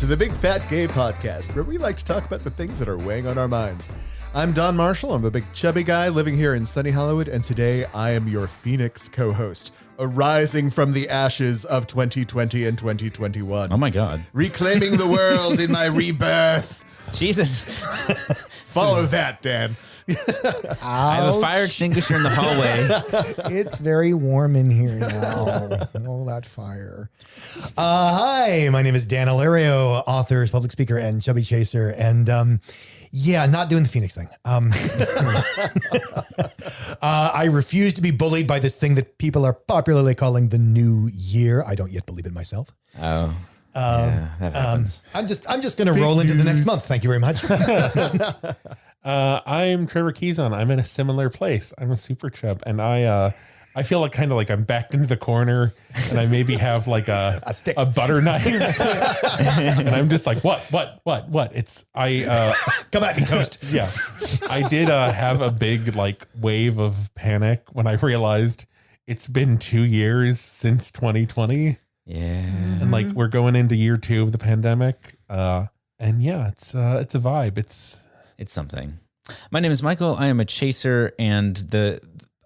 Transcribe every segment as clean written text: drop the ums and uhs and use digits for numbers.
to the Big Fat Gay Podcast, where we like to talk about the things that are weighing on our minds. I'm Don Marshall. I'm a big chubby guy living here in sunny Hollywood, and today I am your Phoenix co-host, arising from the ashes of 2020 and 2021. Oh my God. Reclaiming the world in my rebirth. Jesus. Follow that, Dan. I have a fire extinguisher in the hallway. It's very warm in here now. All that fire. Hi, my name is Dan Ilario, author, public speaker, and chubby chaser. And not doing the Phoenix thing. I refuse to be bullied by this thing that people are popularly calling the new year. I don't yet believe it myself. Oh. Yeah, that happens. I'm just going to roll into the next month. Thank you very much. I'm Trevor Keyson. I'm in a similar place. I'm a super chub, and I feel like kind of like I'm backed into the corner, and I maybe have like a stick, a butter knife, and I'm just like, what? It's come at me, toast. Yeah, I did have a big like wave of panic when I realized it's been 2 years since 2020. Yeah, and like we're going into year 2 of the pandemic, and yeah, it's a vibe. It's something. My name is Michael. I am a chaser, and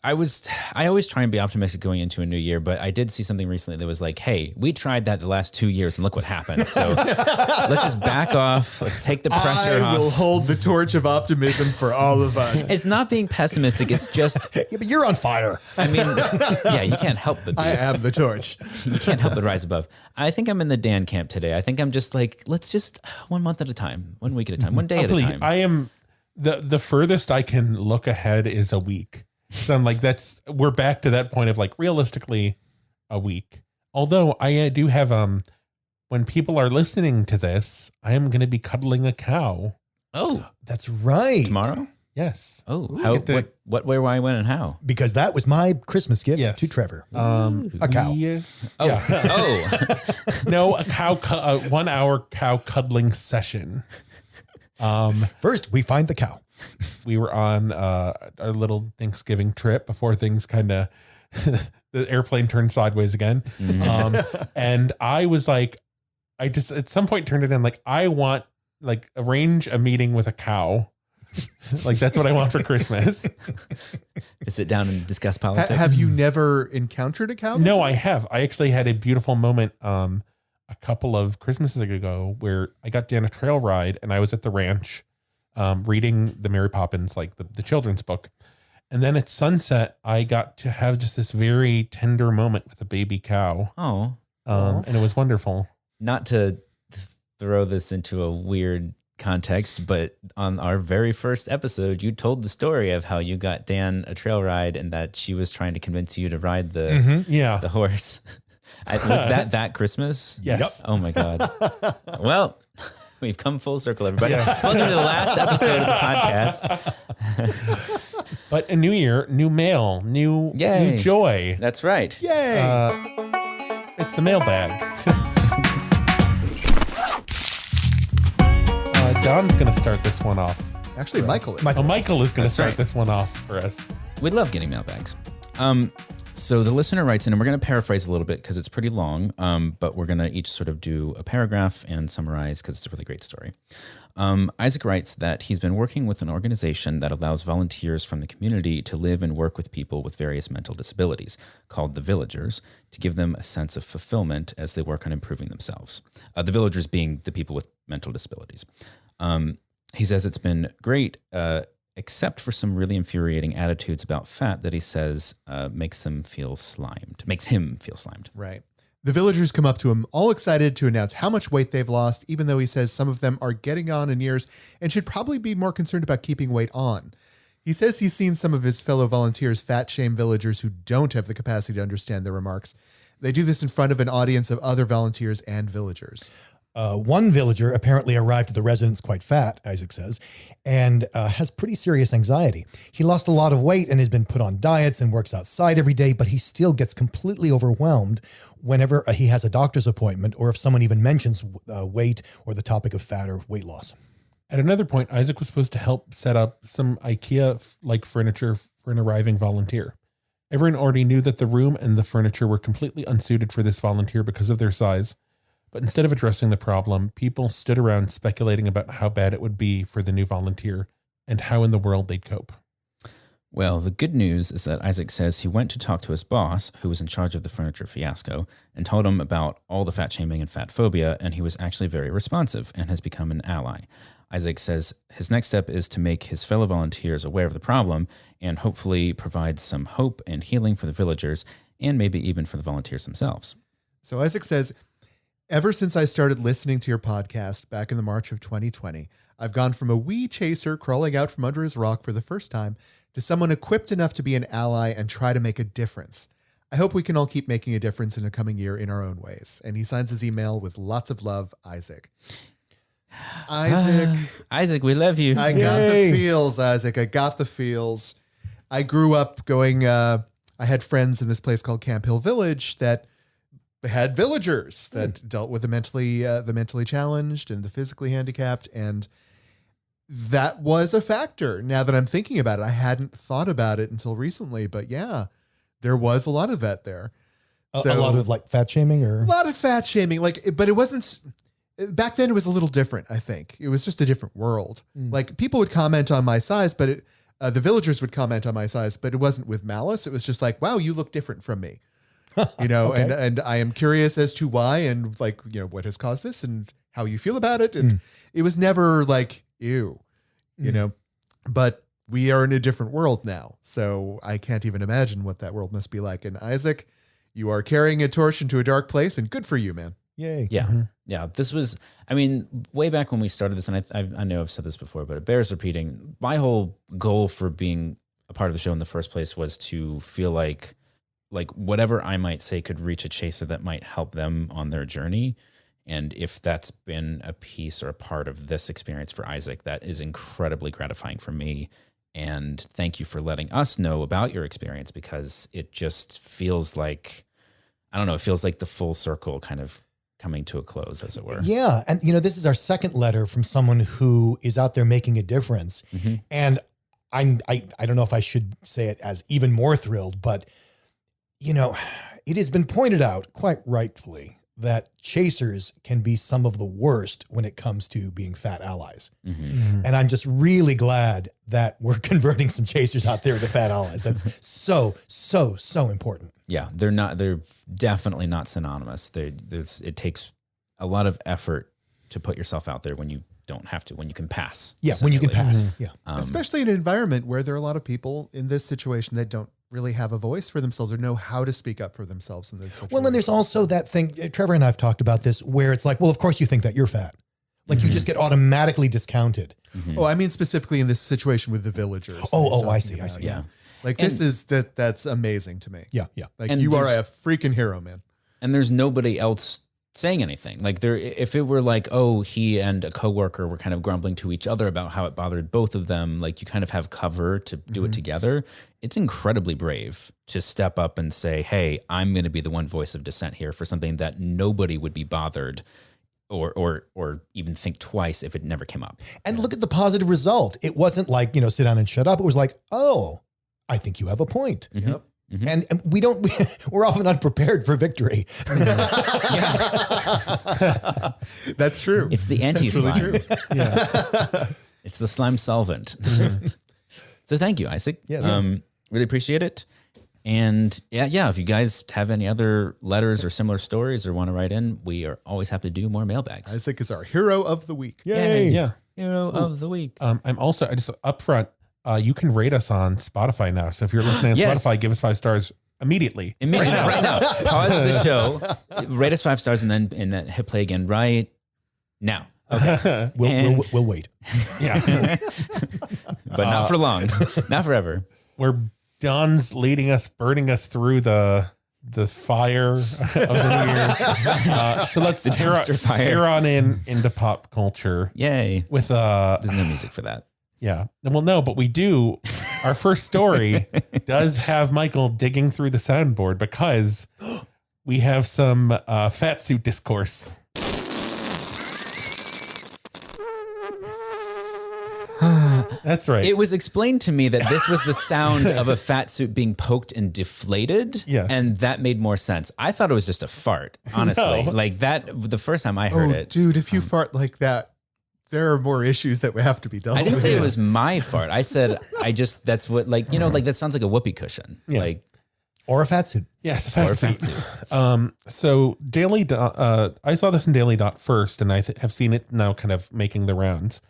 I always try and be optimistic going into a new year, but I did see something recently that was like, hey, we tried that the last 2 years and look what happened. So let's just back off. Let's take the pressure off. I will hold the torch of optimism for all of us. It's not being pessimistic. It's just, yeah, but you're on fire. I mean, yeah, you can't help but be. I am the torch. You can't help but rise above. I think I'm in the Dan camp today. I think I'm just like, let's just 1 month at a time, 1 week at a time, 1 day at a time. I am the furthest I can look ahead is a week. So I'm like, we're back to that point of like realistically a week. Although I do have, when people are listening to this, I am going to be cuddling a cow. Oh, that's right. Tomorrow? Yes. Oh, how, what, where, why, when, and how? Because that was my Christmas gift to Trevor. A cow. Yeah. Oh. No, a cow, 1 hour cow cuddling session. First, we find the cow. We were on our little Thanksgiving trip before things kind of the airplane turned sideways again. And I was like, I just at some point turned it in like, I want like arrange a meeting with a cow. Like that's what I want for Christmas. To sit down and discuss politics. Have you never encountered a cow before? No, I have. I actually had a beautiful moment a couple of Christmases ago where I got down a trail ride and I was at the ranch reading the Mary Poppins, like the children's book. And then at sunset, I got to have just this very tender moment with a baby cow. Oh. And it was wonderful. Not to throw this into a weird context, but on our very first episode, you told the story of how you got Dan a trail ride and that she was trying to convince you to ride the horse. Was that Christmas? Yes. Yep. Oh my God. Well, we've come full circle, everybody. Yeah. Welcome to the last episode of the podcast. But a new year, new mail, new joy. That's right. Yay. It's the mailbag. Don's going to start this one off. Actually, Michael is. Michael is going to start this one off for us. We love getting mailbags. So the listener writes in, and we're going to paraphrase a little bit because it's pretty long, but we're going to each sort of do a paragraph and summarize because it's a really great story. Isaac writes that he's been working with an organization that allows volunteers from the community to live and work with people with various mental disabilities, called the Villagers, to give them a sense of fulfillment as they work on improving themselves. The Villagers being the people with mental disabilities. He says it's been great, except for some really infuriating attitudes about fat that he says makes him feel slimed. Right. The villagers come up to him all excited to announce how much weight they've lost, even though he says some of them are getting on in years and should probably be more concerned about keeping weight on. He says he's seen some of his fellow volunteers fat shame villagers who don't have the capacity to understand their remarks. They do this in front of an audience of other volunteers and villagers. One villager apparently arrived at the residence quite fat, Isaac says, and has pretty serious anxiety. He lost a lot of weight and has been put on diets and works outside every day, but he still gets completely overwhelmed whenever he has a doctor's appointment or if someone even mentions weight or the topic of fat or weight loss. At another point, Isaac was supposed to help set up some IKEA-like furniture for an arriving volunteer. Everyone already knew that the room and the furniture were completely unsuited for this volunteer because of their size. But instead of addressing the problem, people stood around speculating about how bad it would be for the new volunteer and how in the world they'd cope. Well, the good news is that Isaac says he went to talk to his boss, who was in charge of the furniture fiasco, and told him about all the fat shaming and fat phobia, and he was actually very responsive and has become an ally. Isaac says his next step is to make his fellow volunteers aware of the problem and hopefully provide some hope and healing for the villagers and maybe even for the volunteers themselves. So Isaac says, ever since I started listening to your podcast back in the March of 2020, I've gone from a wee chaser crawling out from under his rock for the first time to someone equipped enough to be an ally and try to make a difference. I hope we can all keep making a difference in a coming year in our own ways. And he signs his email with lots of love, Isaac. Isaac, we love you. I got the feels, Isaac. I got the feels. I grew up going, I had friends in this place called Camp Hill Village that had villagers that dealt with the mentally challenged and the physically handicapped. And that was a factor. Now that I'm thinking about it, I hadn't thought about it until recently, but yeah, there was a lot of that there. A lot of like fat shaming or a lot of fat shaming, but it wasn't back then. It was a little different. I think it was just a different world. Like people would comment on my size, but the villagers would comment on my size, but it wasn't with malice. It was just like, wow, you look different from me, okay. and I am curious as to why, and what has caused this and how you feel about it. And it was never like, ew, but we are in a different world now. So I can't even imagine what that world must be like. And Isaac, you are carrying a torch into a dark place, and good for you, man. yay. Yeah. Yeah. This was, way back when we started this, and I know I've said this before, but it bears repeating. My whole goal for being a part of the show in the first place was to feel like whatever I might say could reach a chaser that might help them on their journey. And if that's been a piece or a part of this experience for Isaac, that is incredibly gratifying for me. And thank you for letting us know about your experience, because it just feels like, it feels like the full circle kind of coming to a close, as it were. Yeah. And, this is our second letter from someone who is out there making a difference. Mm-hmm. And I don't know if I should say it as even more thrilled, but, it has been pointed out quite rightfully that chasers can be some of the worst when it comes to being fat allies. Mm-hmm. And I'm just really glad that we're converting some chasers out there to fat allies. That's so, so, so important. Yeah, they're definitely not synonymous. It takes a lot of effort to put yourself out there when you don't have to, when you can pass. Yeah, when you can pass. Mm-hmm. Yeah. Especially in an environment where there are a lot of people in this situation that don't really have a voice for themselves or know how to speak up for themselves in this situation. Well, and there's also that thing, Trevor and I have talked about this, where it's like, well, of course you think that you're fat. Like you just get automatically discounted. Mm-hmm. Oh, I mean, specifically in this situation with the villagers. I see. Yeah. Like that's amazing to me. Yeah. Yeah. Like And you are a freaking hero, man. And there's nobody else saying anything. Like if it were like, oh, he and a coworker were kind of grumbling to each other about how it bothered both of them, like you kind of have cover to do it together. It's incredibly brave to step up and say, hey, I'm going to be the one voice of dissent here for something that nobody would be bothered or even think twice if it never came up. And look at the positive result. It wasn't like, sit down and shut up. It was like, oh, I think you have a point. Mm-hmm. Yep. Mm-hmm. And we're often unprepared for victory. That's true. It's the anti-slime. Really true. Yeah. It's the slime solvent. So thank you, Isaac. Yes. Really appreciate it. And yeah, if you guys have any other letters or similar stories or want to write in, we are always happy to do more mailbags. Isaac is our hero of the week. Yay. Yeah. Hero of the week. I'm also, I just upfront, you can rate us on Spotify now. So if you're listening on Yes. Spotify, give us 5 stars immediately. Right now. Pause the show, rate us 5 stars, and then hit play again right now. Okay. We'll wait. Yeah. But not for long. Not forever. Where Don's leading us, burning us through the fire of the new year. So let's dumpster fire. tear on into pop culture Yay. with There's no music for that. yeah. Well, no, but we do. Our first story does have Michael digging through the soundboard because we have some fat suit discourse. That's right. It was explained to me that this was the sound of a fat suit being poked and deflated. Yes. And that made more sense. I thought it was just a fart, honestly. No. Like that, the first time I heard it. Dude, if you fart like that, there are more issues that would have to be dealt I didn't with. say it was my fart. I said, that's what, like, like that sounds like a whoopee cushion. Yeah. Like, Or a fat suit. Yes, a or fat a suit. fat suit. So Daily Dot, I saw this in Daily Dot first, and I have seen it now kind of making the rounds.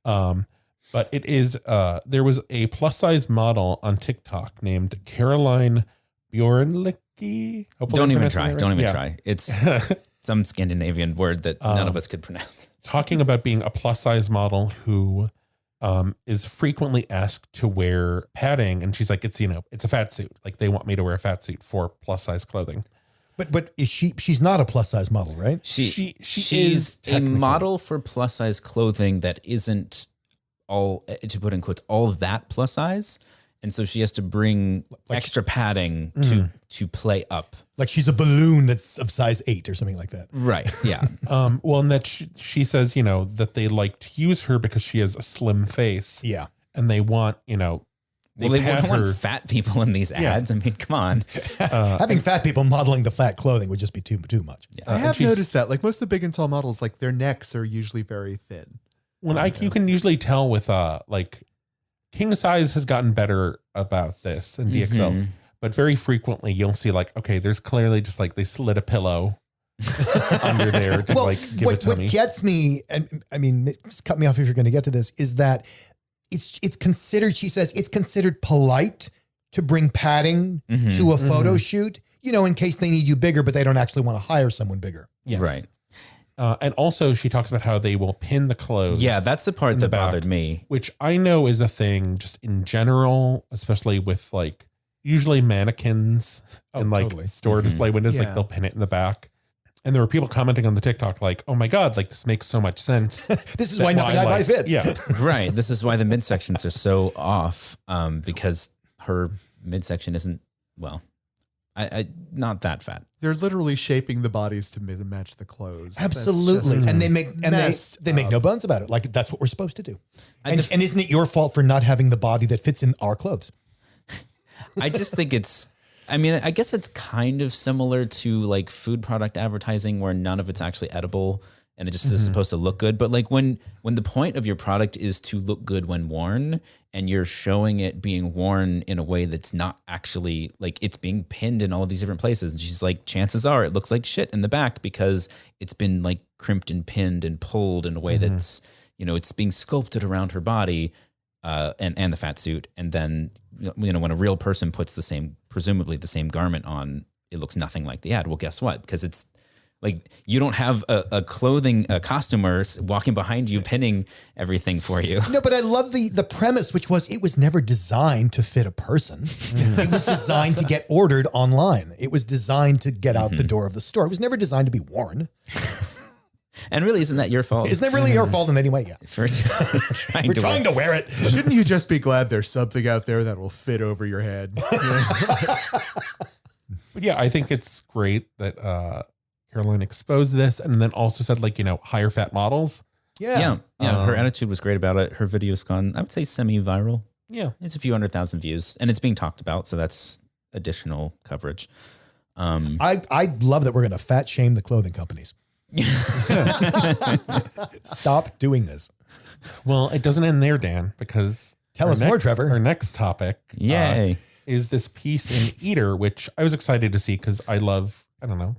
But it is, there was a plus size model on TikTok named Caroline Bjornlicki. Don't even try. Don't even try. It's some Scandinavian word that none of us could pronounce. Talking about being a plus size model who is frequently asked to wear padding, and she's like, it's a fat suit. Like they want me to wear a fat suit for plus size clothing. But is she's not a plus size model, right? She's She's a technically model for plus size clothing that isn't all, to put in quotes, all that plus size. And so she has to bring extra padding to play up. Like she's a balloon that's of size 8 or something like that. Right. Yeah. Well, and that she says, that they like to use her because she has a slim face. Yeah. And they want, They pad don't want her. fat people in these ads. I mean, come on. Having fat people modeling the fat clothing would just be too much. I have noticed that. Like most of the big and tall models, like their necks are usually very thin. You can usually tell with like king size has gotten better about this and DXL, but very frequently you'll see like, okay, there's clearly just like they slid a pillow under there to give a tummy. What gets me, and I mean, just cut me off if you're going to get to this, is that it's considered, she says, it's considered polite to bring padding to a photo shoot, in case they need you bigger, but they don't actually want to hire someone bigger. Yes. Right. And also she talks about how they will pin the clothes. Yeah, that's the part that bothered me. Which I know is a thing just in general, especially with like usually mannequins and like totally. store display windows, Yeah. like they'll pin it in the back. And there were people commenting on the TikTok like, oh my God, like this makes so much sense. This is why nothing I buy fits. Yeah. Right. This is why the midsections are so off, because her midsection isn't, well, I not that fat. They're literally shaping the bodies to match the clothes. That's Absolutely. just And they make messed they make up. no bones about it. Like that's what we're supposed to do. And And isn't it your fault for not having the body that fits in our clothes? I just think I guess it's kind of similar to like food product advertising where none of it's actually edible and it just is supposed to look good. But like when the point of your product is to look good when worn and you're showing it being worn in a way that's not actually like it's being pinned in all of these different places. And she's like, chances are it looks like shit in the back because it's been like crimped and pinned and pulled in a way that's, it's being sculpted around her body and the fat suit. And then, when a real person puts presumably the same garment on, it looks nothing like the ad. Well, guess what? Because it's like you don't have a costumer walking behind you pinning everything for you. No, but I love the premise, which was it was never designed to fit a person. It was designed to get ordered online. It was designed to get out the door of the store. It was never designed to be worn. And really, isn't that your fault? Isn't that really your fault in any way? Yeah. For We're trying to wear it. Shouldn't you just be glad there's something out there that will fit over your head? But yeah, I think it's great that Caroline exposed this and then also said like, higher fat models. Yeah. Her attitude was great about it. Her video's gone, I would say, semi-viral. Yeah. It's a few 100,000 views, and it's being talked about, so that's additional coverage. I love that we're going to fat shame the clothing companies. Stop doing this. Well, it doesn't end there, Dan, because Tell us more, Trevor. Our next topic Yay. is this piece in Eater, which I was excited to see because I don't know.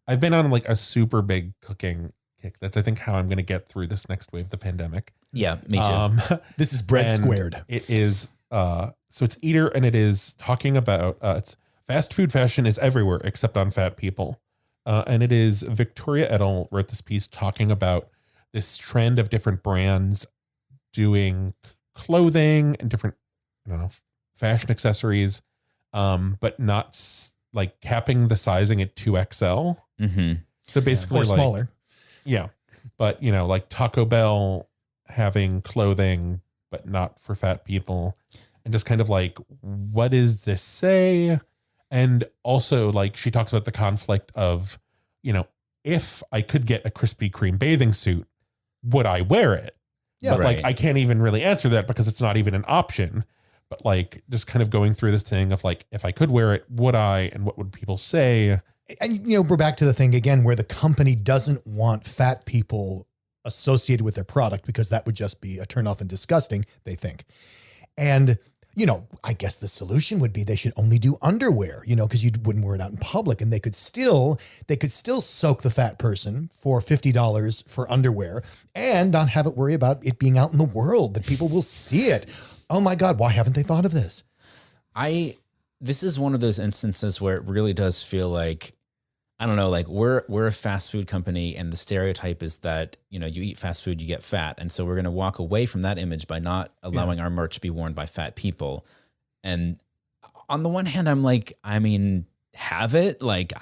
I've been on like a super big cooking kick. That's, I think, how I'm going to get through this next wave of the pandemic. Yeah, me too. This is bread And squared. It is, so it's Eater, and it is talking about, it's fast food fashion is everywhere except on fat people. And it is Victoria Edel wrote this piece talking about this trend of different brands doing clothing and different, fashion accessories, but not like capping the sizing at 2XL. Mm-hmm. So basically Or smaller. Yeah. But, like Taco Bell having clothing, but not for fat people. And just kind of like, what does this say? And also, like, she talks about the conflict of, if I could get a Krispy Kreme bathing suit, would I wear it? Yeah. But like, Right. I can't even really answer that because it's not even an option. But like, just kind of going through this thing of like, if I could wear it, would I? And what would people say? And, we're back to the thing again where the company doesn't want fat people associated with their product because that would just be a turnoff and disgusting, they think. And, I guess the solution would be they should only do underwear, because you wouldn't wear it out in public, and they could still soak the fat person for $50 for underwear and not have it worry about it being out in the world, that people will see it. Oh my God, why haven't they thought of this? This is one of those instances where it really does feel like, I don't know, like we're a fast food company, and the stereotype is that, you eat fast food, you get fat. And so we're going to walk away from that image by not allowing our merch to be worn by fat people. And on the one hand, I'm like, have it. Like,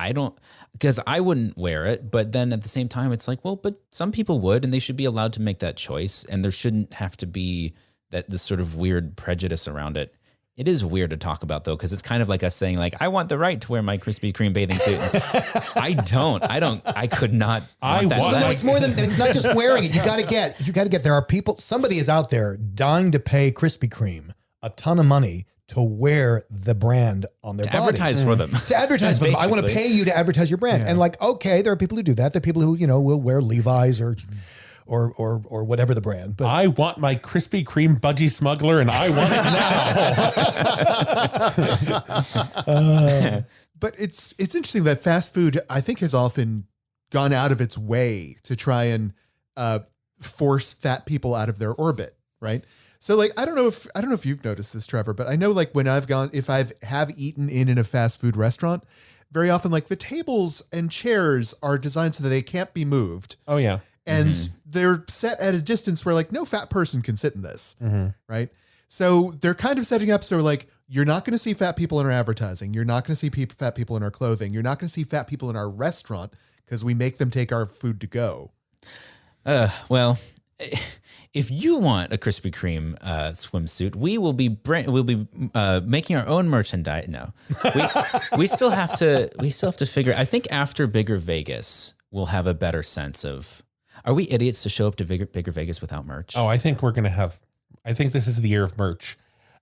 because I wouldn't wear it. But then at the same time, it's like, well, but some people would, and they should be allowed to make that choice. And there shouldn't have to be this sort of weird prejudice around it. It is weird to talk about, though, because it's kind of like us saying, like, I want the right to wear my Krispy Kreme bathing suit. I could not. It's more than, it's not just wearing it. You got to get, there are people, somebody is out there dying to pay Krispy Kreme a ton of money to wear the brand on their body. Advertise for them. To advertise for them. I want to pay you to advertise your brand. Yeah. And like, okay, there are people who do that. There are people who, will wear Levi's or whatever the brand. But I want my Krispy Kreme budgie smuggler, and I want it now. But it's interesting that fast food, I think, has often gone out of its way to try and force fat people out of their orbit, right? So like, I don't know if you've noticed this, Trevor, but I know like when if I have eaten in a fast food restaurant, very often like the tables and chairs are designed so that they can't be moved. Oh yeah. And they're set at a distance where like no fat person can sit in this, right? So they're kind of setting up so like, you're not going to see fat people in our advertising. You're not going to see fat people in our clothing. You're not going to see fat people in our restaurant because we make them take our food to go. Well, if you want a Krispy Kreme swimsuit, we'll be making our own merchandise. No, we still have to figure. I think after Bigger Vegas, we'll have a better sense of. Are we idiots to show up to Bigger Vegas without merch? Oh, I think we're gonna have. I think this is the year of merch.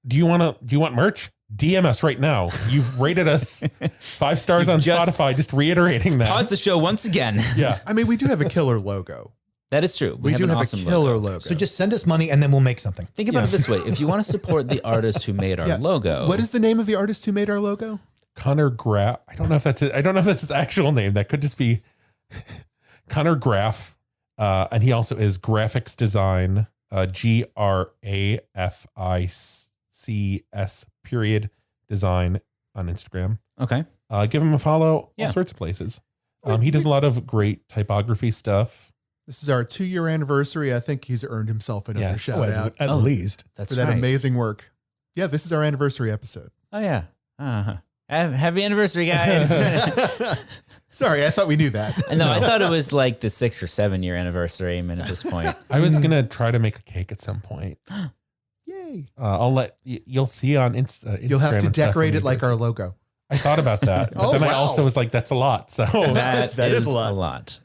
Do you want merch? DM us right now. You've rated us 5 stars on Spotify. Just reiterating that. Pause the show once again. Yeah. I mean, we do have a killer logo. That is true. We do an have awesome a killer logo. logo. so just send us money and then we'll make something. Think about it this way: if you want to support the artist who made our logo, What is the name of the artist who made our logo? Connor Graff. I don't know if that's it. I don't know if that's his actual name. That could just be Connor Graff. And he also is graphics design, GRAFICS design on Instagram. okay. Give him a follow. Yeah. All sorts of places. He does a lot of great typography stuff. This is our 2-year anniversary. I think he's earned himself another Yes. shout out At least. That's for that right. amazing work. Yeah, this is our anniversary episode. Oh yeah. Happy anniversary, guys. Sorry, I thought we knew that. No, I thought it was like the 6 or 7 year anniversary. I mean, at this point, I was gonna try to make a cake at some point. Yay. I'll let you'll see on Instagram. You'll have to and stuff decorate when it we like do. our logo. I thought about that, but Oh, then I wow. also was like, that's a lot. So that That is is a lot. a lot.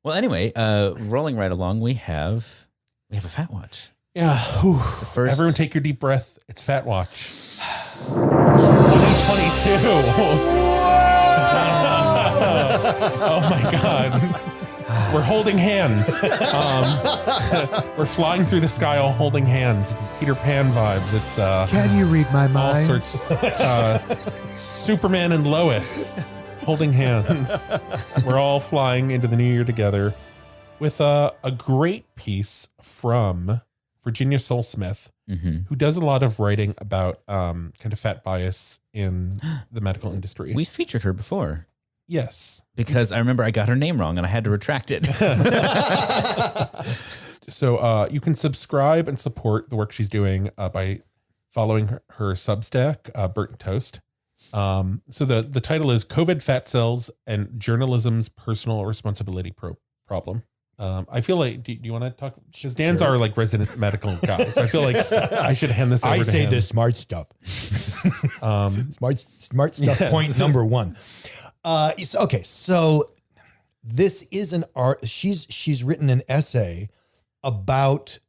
Well, anyway, rolling right along, we have a Fat Watch. yeah. Whew. The first, Everyone, take your deep breath. It's Fat Watch. 2022. Oh my God. We're holding hands. We're flying through the sky all holding hands. It's Peter Pan vibes. It's Can you read my all mind? sorts. Superman and Lois holding hands. We're all flying into the new year together with a great piece from Virginia Soulsmith, who does a lot of writing about kind of fat bias in the medical industry. we featured her before Yes. because I remember I got her name wrong and I had to retract it. So you can subscribe and support the work she's doing by following her Substack, Burnt Toast. So the title is COVID Fat Cells and Journalism's Personal Responsibility Problem. I feel like, do you want to talk? Because Dan's our like resident medical guy. So I feel like I should hand this over to him. smart stuff. Smart stuff. Yes. Point number 1. Okay, so this is an art. She's written an essay about,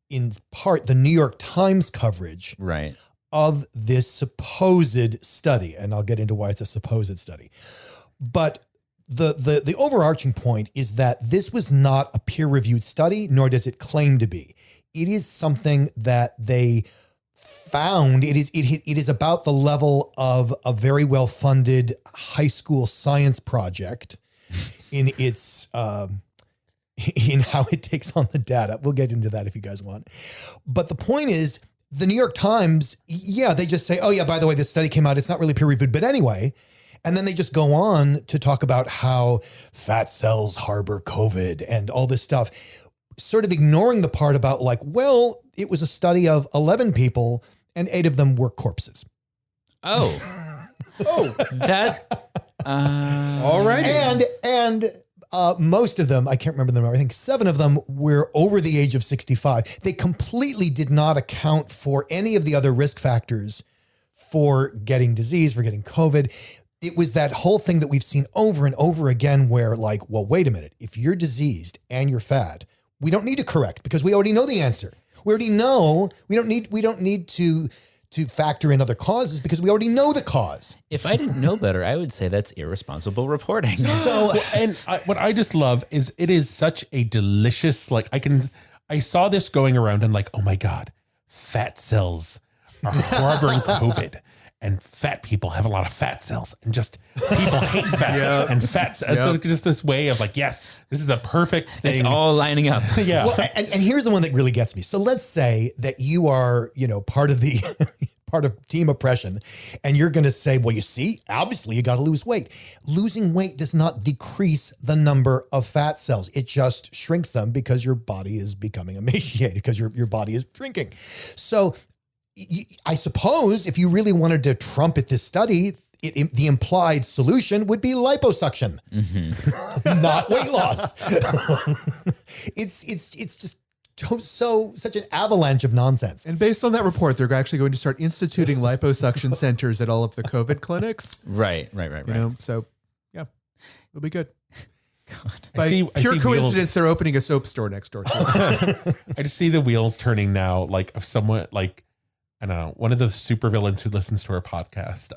in part, the New York Times coverage Right. of this supposed study. And I'll get into why it's a supposed study. But the overarching point is that this was not a peer-reviewed study, nor does it claim to be. It is something that they found. It is about the level of a very well-funded high school science project in its in how it takes on the data. We'll get into that if you guys want. But the point is, the New York Times, they just say, oh yeah, by the way, this study came out. It's not really peer-reviewed, but anyway. And then they just go on to talk about how fat cells harbor COVID and all this stuff, sort of ignoring the part about like, well, it was a study of 11 people and 8 of them were corpses. Oh. That. All right. And most of them, I can't remember the number, I think 7 of them were over the age of 65. They completely did not account for any of the other risk factors for getting disease, for getting COVID. It was that whole thing that we've seen over and over again where like, well, wait a minute, if you're diseased and you're fat, we don't need to correct because we already know the answer. We already know. We don't need to factor in other causes because we already know the cause. If I didn't know better, I would say that's irresponsible reporting. So, What I just love is it is such a delicious, like I saw this going around and like, oh my God, fat cells are harboring COVID. And fat people have a lot of fat cells, and just people hate fat and fat cells. It's just this way of like, yes, this is the perfect thing. It's all lining up. Yeah. well, and here's the one that really gets me. So let's say that you are, part of the part of team oppression, and you're going to say, well, you see, obviously you got to lose weight. Losing weight does not decrease the number of fat cells. It just shrinks them because your body is becoming emaciated because your body is shrinking. So I suppose if you really wanted to trumpet this study, the implied solution would be liposuction, not weight loss. It's just such an avalanche of nonsense. And based on that report, they're actually going to start instituting liposuction centers at all of the COVID clinics. Right. So yeah, it'll be good. God. By I see pure wheels. coincidence, they're opening a soap store next door. I just see the wheels turning now, like of someone like, I don't know, one of the supervillains who listens to our podcast.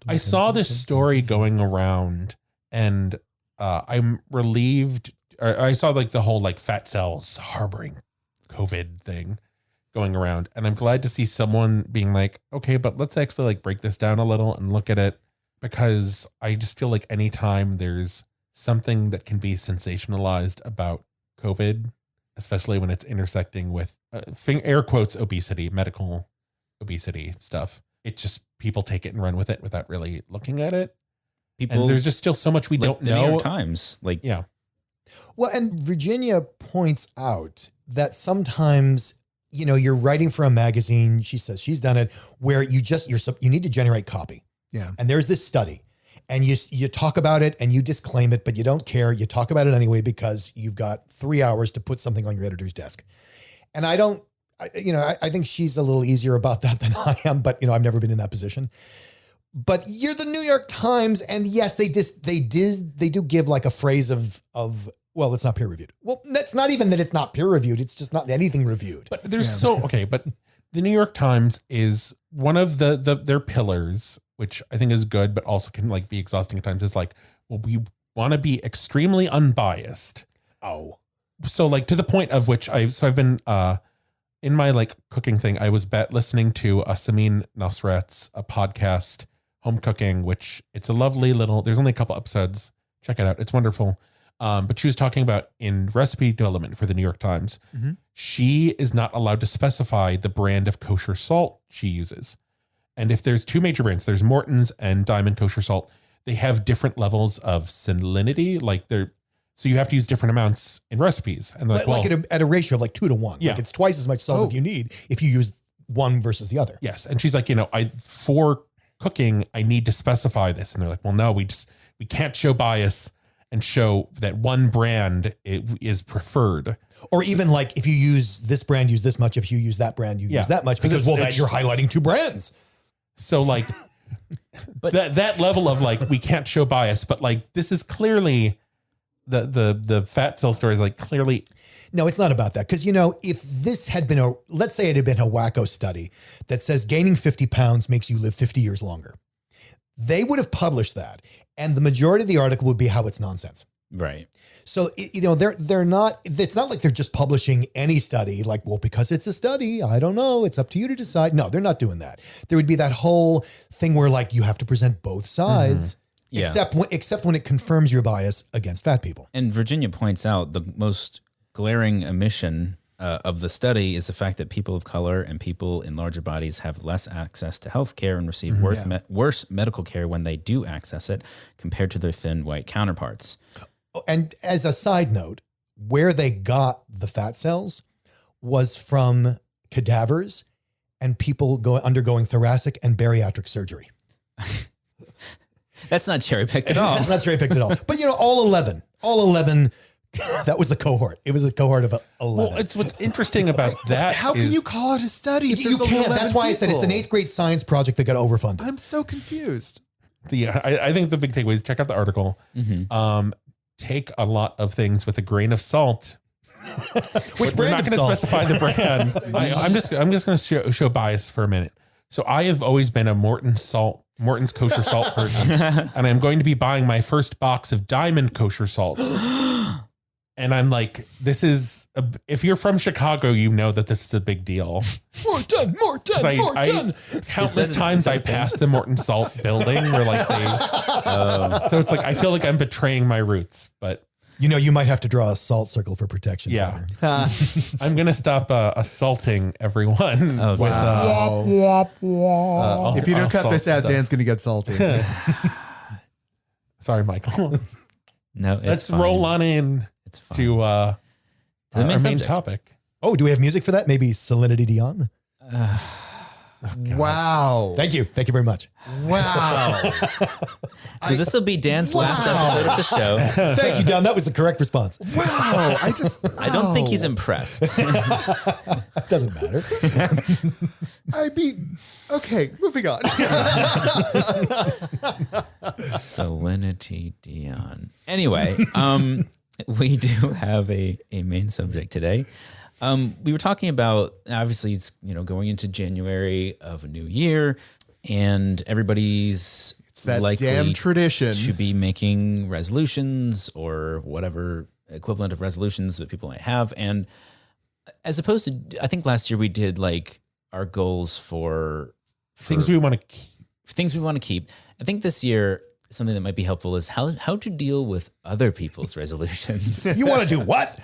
I saw this story going around, and I'm relieved. I saw like the whole like fat cells harboring COVID thing going around, and I'm glad to see someone being like, okay, but let's actually like break this down a little and look at it, because I just feel like anytime there's something that can be sensationalized about COVID, especially when it's intersecting with air quotes obesity, medical obesity stuff, it just people take it and run with it without really looking at it. And there's just still so much we don't the know. New York Times, Yeah. Well, and Virginia points out that sometimes, you're writing for a magazine. She says she's done it where you need to generate copy. Yeah. And there's this study. And you talk about it and you disclaim it, but you don't care. You talk about it anyway because you've got 3 hours to put something on your editor's desk. And I think she's a little easier about that than I am, but I've never been in that position. But you're the New York Times, and yes, they do give like a phrase of well, it's not peer reviewed. Well, that's not even that it's not peer reviewed. It's just not anything reviewed. But there's but the New York Times is one of their pillars, which I think is good, but also can like be exhausting at times, is like, well, we want to be extremely unbiased. Oh, so like to the point of which I've been in my like cooking thing, I was listening to Samin Nosrat's podcast, Home Cooking, which it's a lovely little, there's only a couple episodes. Check it out. It's wonderful. But she was talking about in recipe development for the New York Times, she is not allowed to specify the brand of kosher salt she uses. And if there's 2 major brands, there's Morton's and Diamond Kosher Salt, they have different levels of salinity. So you have to use different amounts in recipes. And at a ratio of like 2 to 1. Yeah. Like it's twice as much salt if you need, if you use one versus the other. Yes. And she's like, for cooking, I need to specify this. And they're like, well, no, we can't show bias and show that one brand is preferred. Or even like if you use this brand, use this much. If you use that brand, you use that much. Because you're highlighting 2 brands. So but that level of like, we can't show bias, but like, this is clearly the fat cell story is like clearly. No, it's not about that. Because, if this had been let's say it had been a wacko study that says gaining 50 pounds makes you live 50 years longer, they would have published that. And the majority of the article would be how it's nonsense. Right. So, they're not, it's not like they're just publishing any study like, well, because it's a study, I don't know. It's up to you to decide. No, they're not doing that. There would be that whole thing where like you have to present both sides, Yeah. except when it confirms your bias against fat people. And Virginia points out the most glaring omission of the study is the fact that people of color and people in larger bodies have less access to health care and receive worse medical care when they do access it compared to their thin white counterparts. And as a side note, where they got the fat cells was from cadavers and people undergoing thoracic and bariatric surgery. That's not cherry picked at all. That's not cherry picked at all. But all 11, that was the cohort. It was a cohort of 11. Well, it's what's interesting about that. How can you call it a study? If You there's only can't. 11 That's why I said it's an people? 8th grade science project that got overfunded. I'm so confused. I think the big takeaway is check out the article. Take a lot of things with a grain of salt. Which We're brand not of going to salt? specify the brand. I'm just going to show bias for a minute. So I have always been a Morton's kosher salt person, and I'm going to be buying my first box of Diamond kosher salt. And I'm like, if you're from Chicago, you know that this is a big deal. More done. Countless times I passed the Morton Salt building where like so it's like, I feel like I'm betraying my roots, but You might have to draw a salt circle for protection. yeah, Trevor. I'm going to stop assaulting everyone. Oh, with, If you don't cut salt this out, stuff. Dan's going to get salty. Sorry, Michael. No, Let's roll on in It's fine. to our main subject. topic. Oh, do we have music for that? Maybe Salinity Dion? Wow. Thank you. Thank you very much. Wow. So this will be Dan's last episode of the show. Thank you, Don. That was the correct response. Wow. I don't think he's impressed. Doesn't matter. I mean, okay, moving on. Salinity Dion. Anyway, we do have a main subject today. We were talking about, obviously it's, going into January of a new year and everybody's That likely damn tradition. to be making resolutions or whatever equivalent of resolutions that people might have. And as opposed to, I think last year we did like our goals for Things we want to keep. things we want to keep. I think this year, something that might be helpful is how to deal with other people's resolutions. You want to do what?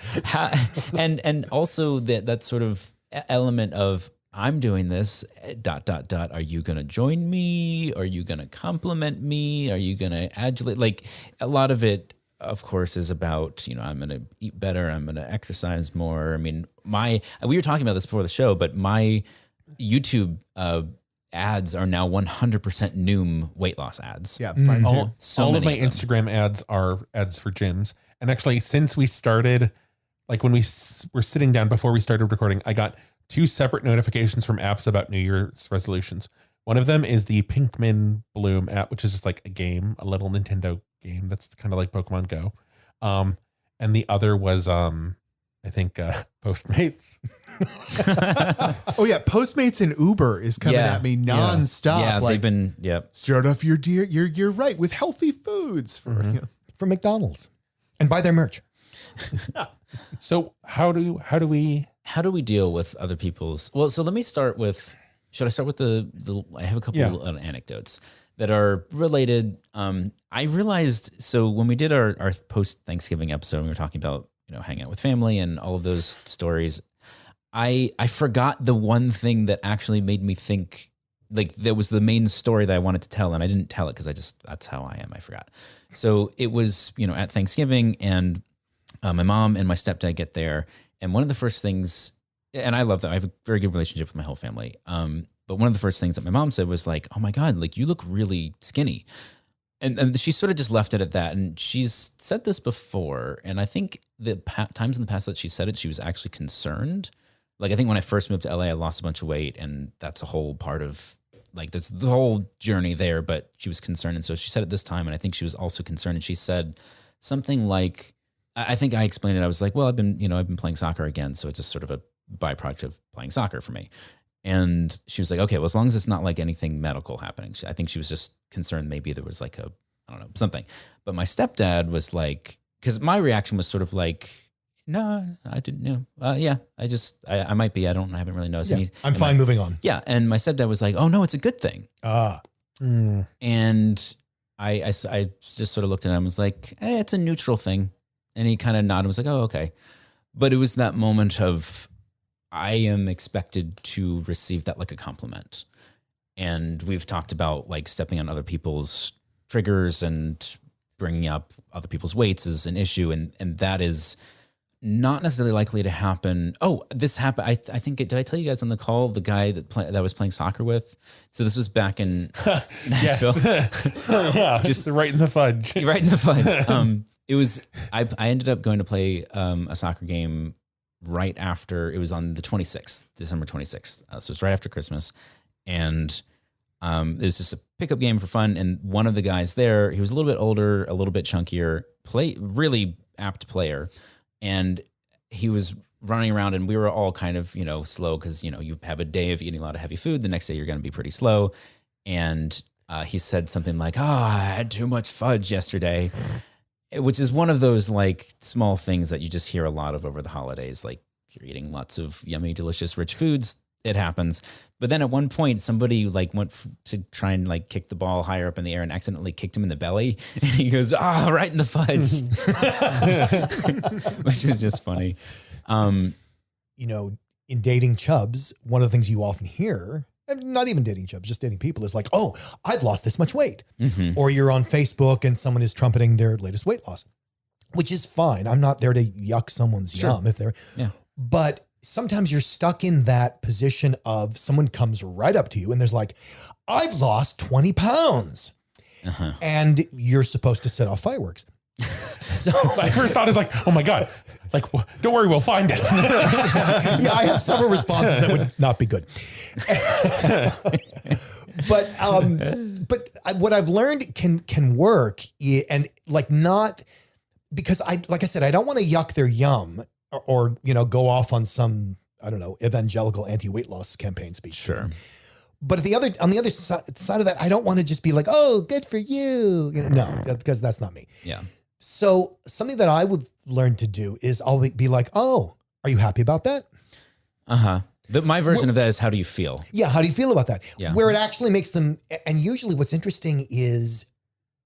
And also that sort of element of I'm doing this ... Are you going to join me? Are you going to compliment me? Are you going to adulate? Like a lot of it, of course, is about, I'm going to eat better. I'm going to exercise more. I mean, we were talking about this before the show, but my YouTube ads are now 100% Noom weight loss ads. Yeah, mine too. All, So all of many my of them. Instagram ads are ads for gyms. And actually, since we started, like when we were sitting down before we started recording, I got 2 separate notifications from apps about New Year's resolutions. One of them is the Pinkman Bloom app, which is just like a game, a little Nintendo game that's kind of like Pokemon Go. And the other was, I think, Postmates. Oh yeah, Postmates and Uber is coming Yeah. at me nonstop. Yeah, like, they've been, yep. start off your year right with healthy foods for From McDonald's. And buy their merch. So how do we deal with other people's, well, so let me start with, should I start with I have a couple of anecdotes that are related. I realized, so when we did our post Thanksgiving episode, we were talking about, hanging out with family and all of those stories. I forgot the one thing that actually made me think, like that was the main story that I wanted to tell. And I didn't tell it because that's how I am. I forgot. So it was, at Thanksgiving and my mom and my stepdad get there. And one of the first things, and I love that, I have a very good relationship with my whole family. But one of the first things that my mom said was like, oh my God, like you look really skinny. And she sort of just left it at that. And she's said this before. And I think the times in the past that she said it, she was actually concerned. Like, I think when I first moved to LA, I lost a bunch of weight. And that's a whole part of, like, that's the whole journey there. But she was concerned. And so she said it this time. And I think she was also concerned. And she said something like, I think I explained it. I was like, well, I've been playing soccer again. So it's just sort of a byproduct of playing soccer for me. And she was like, okay, well, as long as it's not like anything medical happening. I think she was just concerned maybe there was like I don't know, something. But my stepdad was like, because my reaction was sort of like, no, I didn't know. Yeah, I might be. I haven't really noticed any. I'm fine, moving on. Yeah. And my stepdad was like, oh, no, it's a good thing. And I just sort of looked at him and was like, it's a neutral thing. And he kind of nodded and was like, oh, okay. But it was that moment of, I am expected to receive that like a compliment. And we've talked about like stepping on other people's triggers and bringing up other people's weights is an issue. And that is not necessarily likely to happen. Oh, this happened. I think, did I tell you guys on the call, the guy that was playing soccer with? So this was back in Nashville. Yeah, just right in the fudge. Right in the fudge. It was, I ended up going to play a soccer game right after, it was on the 26th, December 26th. So it's right after Christmas. And it was just a pickup game for fun. And one of the guys there, he was a little bit older, a little bit chunkier, really apt player. And he was running around and we were all kind of, slow because, you have a day of eating a lot of heavy food. The next day you're going to be pretty slow. And he said something like, I had too much fudge yesterday. Which is one of those like small things that you just hear a lot of over the holidays. Like you're eating lots of yummy, delicious, rich foods. It happens. But then at one point, somebody like went to try and like kick the ball higher up in the air and accidentally kicked him in the belly. And he goes, right in the fudge, which is just funny. In dating chubs, one of the things you often hear, and not even dating chubs, just dating people, is like, oh, I've lost this much weight. Mm-hmm. Or you're on Facebook and someone is trumpeting their latest weight loss, which is fine. I'm not there to yuck someone's yum if they're, but sometimes you're stuck in that position of someone comes right up to you and there's like, I've lost 20 pounds. And you're supposed to set off fireworks. So my first thought is like, oh my God, like, don't worry, we'll find it. Yeah, I have several responses that would not be good. But what I've learned can work, and like not because like I said, I don't want to yuck their yum or go off on some, I don't know, evangelical anti-weight loss campaign speech. Sure. But on the other side of that, I don't want to just be like, oh, good for you. No, because that's not me. Yeah. So something that I would learn to do is I'll be like, oh, are you happy about that? My version of that is, how do you feel? Yeah. How do you feel about that? Yeah. Where it actually makes them, and usually what's interesting is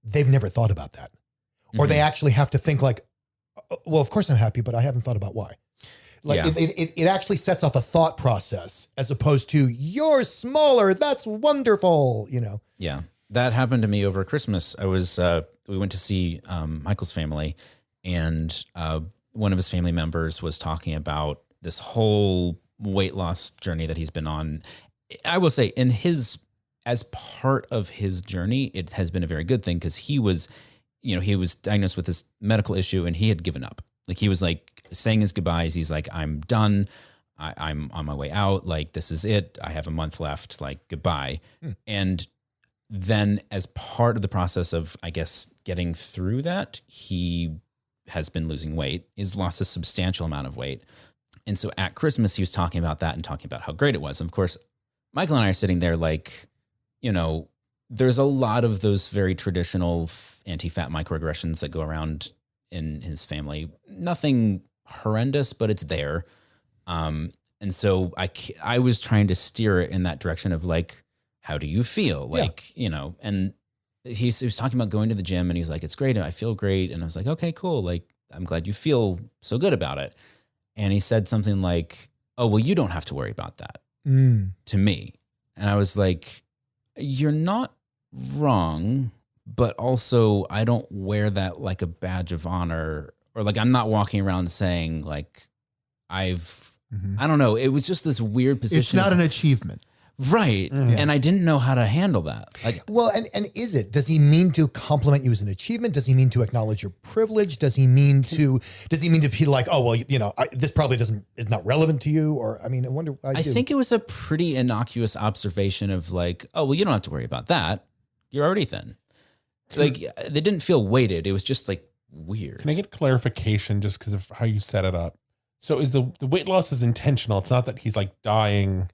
they've never thought about that. Or they actually have to think like, well, of course I'm happy, but I haven't thought about why. Like it actually sets off a thought process as opposed to you're smaller. That's wonderful. Yeah. That happened to me over Christmas. We went to see Michael's family, and one of his family members was talking about this whole weight loss journey that he's been on. I will say as part of his journey, it has been a very good thing because he was diagnosed with this medical issue and he had given up. Like he was like saying his goodbyes. He's like, I'm done. I'm on my way out. Like, this is it. I have a month left. Like, goodbye. And then as part of the process of, I guess, getting through that, he has been losing weight. He's lost a substantial amount of weight. And so at Christmas, he was talking about that and talking about how great it was. And of course, Michael and I are sitting there like, there's a lot of those very traditional anti-fat microaggressions that go around in his family. Nothing horrendous, but it's there. And so I was trying to steer it in that direction of like, how do you feel? Like, and he was talking about going to the gym and he's like, it's great. I feel great. And I was like, okay, cool. Like, I'm glad you feel so good about it. And he said something like, oh, well, you don't have to worry about that to me. And I was like, you're not wrong, but also I don't wear that like a badge of honor, or like, I'm not walking around saying like, I don't know. It was just this weird position. It's not an achievement. Right. And I didn't know how to handle that. Like, well, and is it, does he mean to compliment you as an achievement? Does he mean to acknowledge your privilege? Does he mean to be like, oh, well, this probably is not relevant to you? Or, I mean, I wonder. I think it was a pretty innocuous observation of like, oh, well, you don't have to worry about that. You're already thin. Like, they didn't feel weighted. It was just like weird. Can I get clarification just because of how you set it up? So is the weight loss is intentional? It's not that he's like dying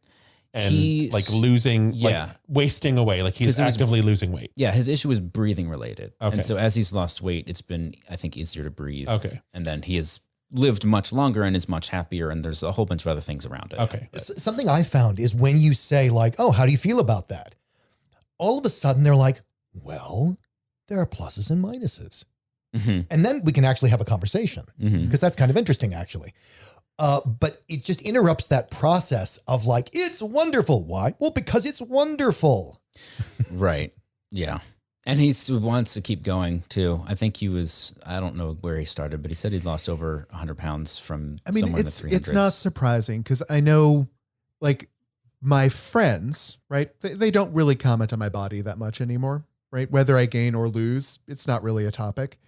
and like losing, like wasting away. Like he's actively losing weight. Yeah, his issue was breathing related. Okay. And so as he's lost weight, it's been, I think, easier to breathe. Okay. And then he has lived much longer and is much happier. And there's a whole bunch of other things around it. Okay. Something I found is when you say like, oh, how do you feel about that? All of a sudden they're like, well, there are pluses and minuses. Mm-hmm. And then we can actually have a conversation because that's kind of interesting actually. But it just interrupts that process of like, it's wonderful. Why? Well, because it's wonderful. Right. Yeah. And he wants to keep going too. I think he was, I don't know where he started, but he said he'd lost over 100 pounds from somewhere in the 300s. It's not surprising because I know like my friends, right? They don't really comment on my body that much anymore, right? Whether I gain or lose, it's not really a topic.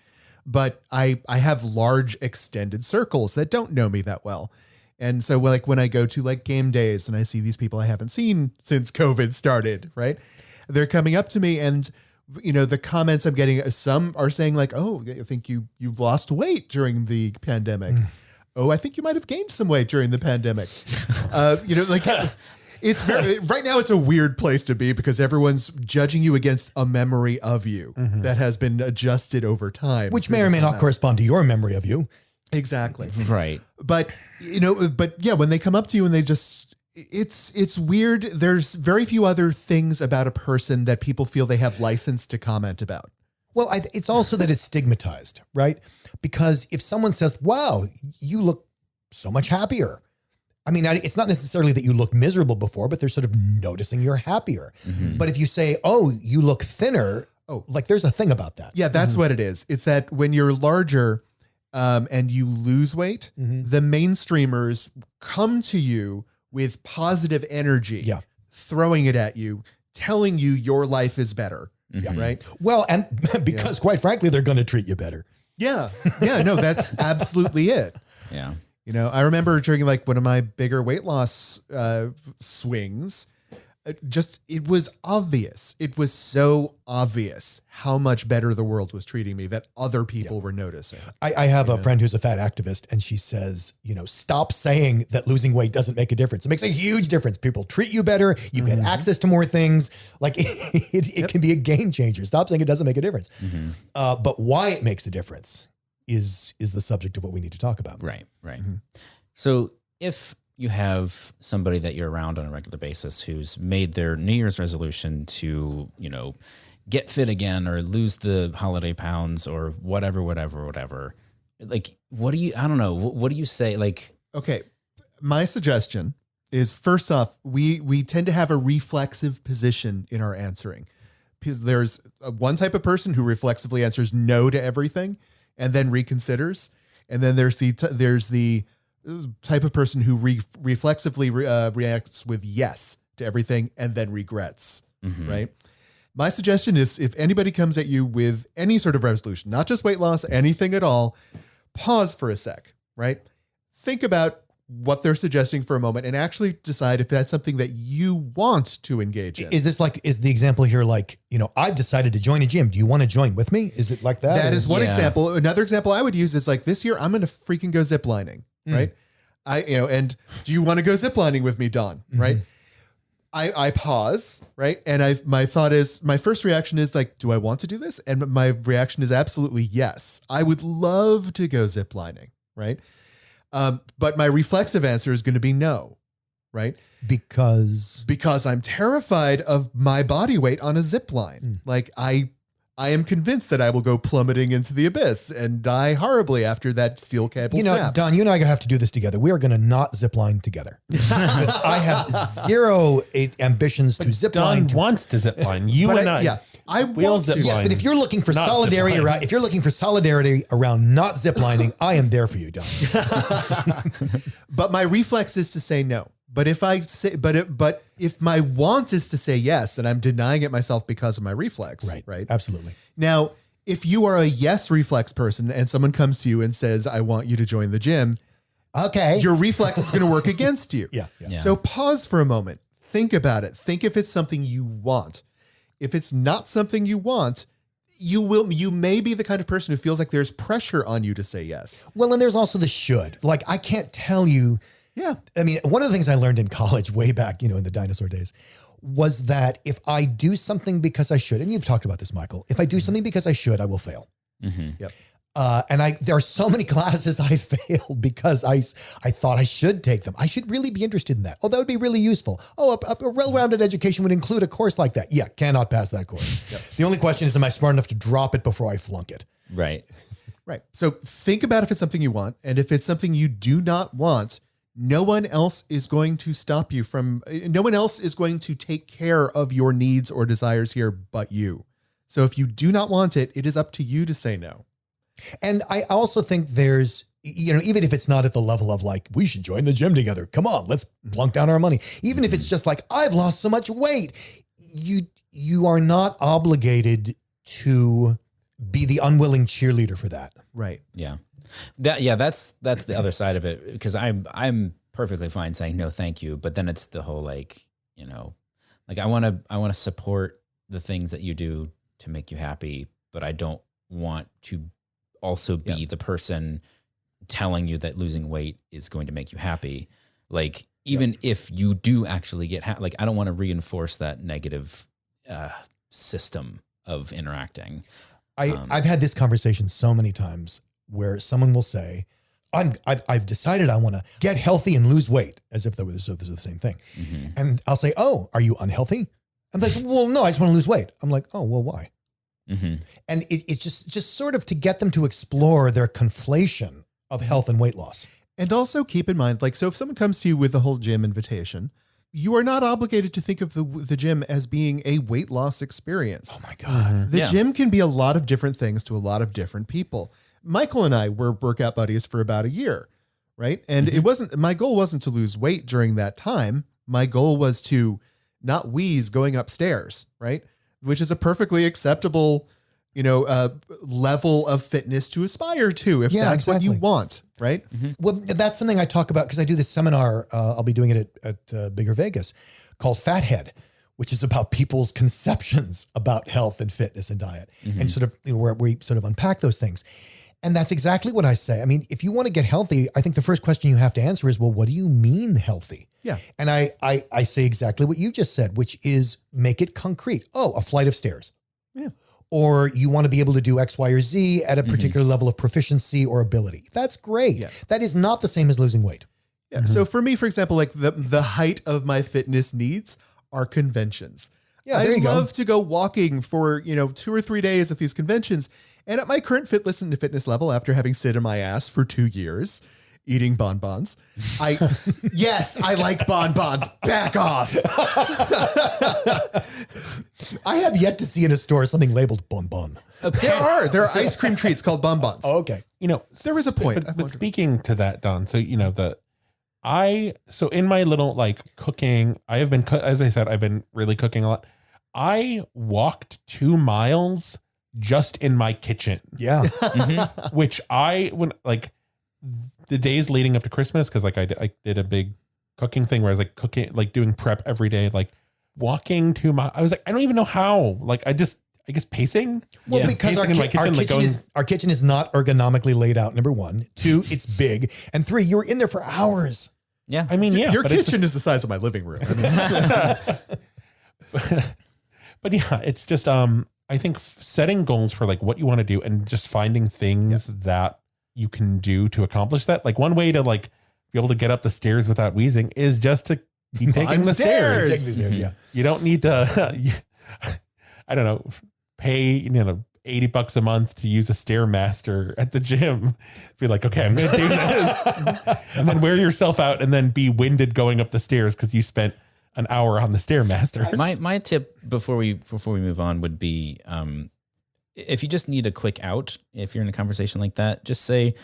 But I have large extended circles that don't know me that well. And so like when I go to like game days and I see these people I haven't seen since COVID started, right? They're coming up to me and, you know, the comments I'm getting, some are saying like, oh, I think you've lost weight during the pandemic. Oh, I think you might have gained some weight during the pandemic. You know, like it's very, right now it's a weird place to be because everyone's judging you against a memory of you that has been adjusted over time. Which may or may not correspond to your memory of you. Exactly. Right. But, you know, but yeah, when they come up to you and they just, it's weird. There's very few other things about a person that people feel they have license to comment about. Well, it's also that it's stigmatized, right? Because if someone says, wow, you look so much happier. I mean, it's not necessarily that you look miserable before, but they're sort of noticing you're happier. But if you say, oh, you look thinner, like there's a thing about that. Yeah, that's what it is. It's that when you're larger and you lose weight, the mainstreamers come to you with positive energy, throwing it at you, telling you your life is better, right? Well, and because quite frankly, they're going to treat you better. Yeah. Yeah, no, that's absolutely it. Yeah. You know, I remember during like one of my bigger weight loss swings, it was obvious. It was so obvious how much better the world was treating me that other people were noticing. I have a friend who's a fat activist and she says, you know, stop saying that losing weight doesn't make a difference. It makes a huge difference. People treat you better. You get access to more things. Like it can be a game changer. Stop saying it doesn't make a difference. But why it makes a difference is the subject of what we need to talk about. Right. Right. So if you have somebody that you're around on a regular basis who's made their New Year's resolution to, you know, get fit again or lose the holiday pounds or whatever, like, I don't know. What do you say? Like, okay. My suggestion is first off, we tend to have a reflexive position in our answering because there's one type of person who reflexively answers no to everything and then reconsiders. And then there's the type of person who reflexively reacts with yes to everything and then regrets, right? My suggestion is if anybody comes at you with any sort of resolution, not just weight loss, anything at all, pause for a sec, right? Think about what they're suggesting for a moment and actually decide if that's something that you want to engage in. Is the example here like, you know, I've decided to join a gym. Do you want to join with me? Is it like that? That is one example. Another example I would use is like this year, I'm going to freaking go ziplining, right? And do you want to go ziplining with me, Don? Right. I pause, right? And my first reaction is like, do I want to do this? And my reaction is absolutely yes. I would love to go ziplining, right? But my reflexive answer is going to be no, right? Because I'm terrified of my body weight on a zip line. Like I am convinced that I will go plummeting into the abyss and die horribly after that steel cable snaps. Don, you and I have to do this together. We are going to not zip line together because I have zero ambitions to zip line. Don wants to zip line. You and I. Yeah. I will zip line. Yes, but if you're looking for solidarity around not ziplining, I am there for you, Don. But my reflex is to say no. But if if my want is to say yes, and I'm denying it myself because of my reflex, right? Absolutely. Now, if you are a yes reflex person and someone comes to you and says, I want you to join the gym, okay, your reflex is going to work against you. Yeah. So pause for a moment. Think about it. Think if it's something you want. If it's not something you want, you may be the kind of person who feels like there's pressure on you to say yes. Well, and there's also the should. Like, I can't tell you. Yeah. I mean, one of the things I learned in college way back, in the dinosaur days, was that if I do something because I should, and you've talked about this, Michael, if I do something because I should, I will fail. Yep. And there are so many classes I failed because I thought I should take them. I should really be interested in that. Oh, that would be really useful. Oh, a well-rounded education would include a course like that. Yeah, cannot pass that course. Yep. The only question is, am I smart enough to drop it before I flunk it? Right. Right. So think about if it's something you want, and if it's something you do not want, no one else is going to stop you from, no one else is going to take care of your needs or desires here but you. So if you do not want it, it is up to you to say no. And I also think there's, even if it's not at the level of like, we should join the gym together. Come on, let's plunk down our money. Even if it's just like, I've lost so much weight, you are not obligated to be the unwilling cheerleader for that. Right. Yeah. That's the other side of it, because I'm perfectly fine saying no, thank you. But then it's the whole like I want to support the things that you do to make you happy, but I don't want to also be the person telling you that losing weight is going to make you happy. Like, even if you do actually get I don't want to reinforce that negative system of interacting. I've had this conversation so many times where someone will say, I've decided I want to get healthy and lose weight, as if this is the same thing. Mm-hmm. And I'll say, oh, are you unhealthy? And they say, well, no, I just want to lose weight. I'm like, oh, well, why? Mm-hmm. And it's just sort of to get them to explore their conflation of health and weight loss. And also keep in mind, so if someone comes to you with the whole gym invitation, you are not obligated to think of the gym as being a weight loss experience. Oh my God. Mm-hmm. The gym can be a lot of different things to a lot of different people. Michael and I were workout buddies for about a year, right? And my goal wasn't to lose weight during that time. My goal was to not wheeze going upstairs, right? Which is a perfectly acceptable, level of fitness to aspire to if that's what you want, right? Mm-hmm. Well, that's something I talk about because I do this seminar. I'll be doing it at Bigger Vegas called Fathead, which is about people's conceptions about health and fitness and diet, and sort of where we sort of unpack those things. And that's exactly what I say. I mean, if you want to get healthy, I think the first question you have to answer is, well, what do you mean healthy? Yeah. And I say exactly what you just said, which is make it concrete. Oh, a flight of stairs. Yeah. Or you want to be able to do X, Y, or Z at a particular level of proficiency or ability. That's great. Yeah. That is not the same as losing weight. Yeah. So for me, for example, the height of my fitness needs are conventions. Yeah, there you go. I love to go walking for, 2 or 3 days at these conventions. And at my current fitness level, after having sit in my ass for 2 years, eating bonbons, yes, I like bonbons. Back off. I have yet to see in a store something labeled bonbon. There are ice cream treats called bonbons. Oh, okay. There was a point. But speaking to that, Don, so so in my little cooking, I have been, as I said, I've been really cooking a lot. I walked 2 miles just in my kitchen. Yeah. Which when the days leading up to Christmas, because I did a big cooking thing where I was cooking, doing prep every day, walking 2 miles. I was I don't even know how. I guess pacing. Well, because our kitchen is not ergonomically laid out. Number 1, 2, it's big, and 3, you were in there for hours. Yeah. I mean, yeah. Your kitchen is the size of my living room. But yeah, it's just I think setting goals for what you want to do and just finding things that you can do to accomplish that. One way to be able to get up the stairs without wheezing is just to keep taking the stairs. Take the stairs, yeah. You don't need to, I don't know, pay, $80 a month to use a Stairmaster at the gym. Be okay, I'm going to do this. And then wear yourself out and then be winded going up the stairs because you spent an hour on the Stairmaster. My tip before we move on would be, if you just need a quick out, if you're in a conversation like that, just say,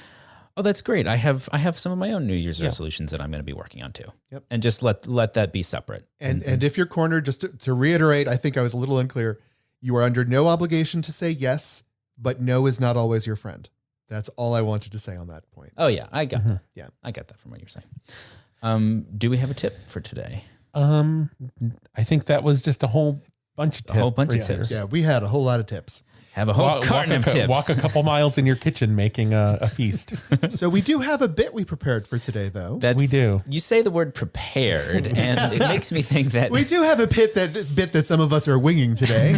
oh, that's great. I have some of my own New Year's resolutions that I'm going to be working on too. Yep. And just let that be separate. And if you're cornered, just to reiterate, I think I was a little unclear. You are under no obligation to say yes, but no is not always your friend. That's all I wanted to say on that point. Oh yeah, I got that. Yeah. I got that from what you're saying. Do we have a tip for today? I think that was just a whole bunch of A whole tips bunch of right there. tips. Yeah, we had a whole lot of tips. Have a whole carton of tips. Walk a couple miles in your kitchen making a feast. So we do have a bit we prepared for today, though. We do. You say the word prepared, and it makes me think that We do have a bit that some of us are winging today.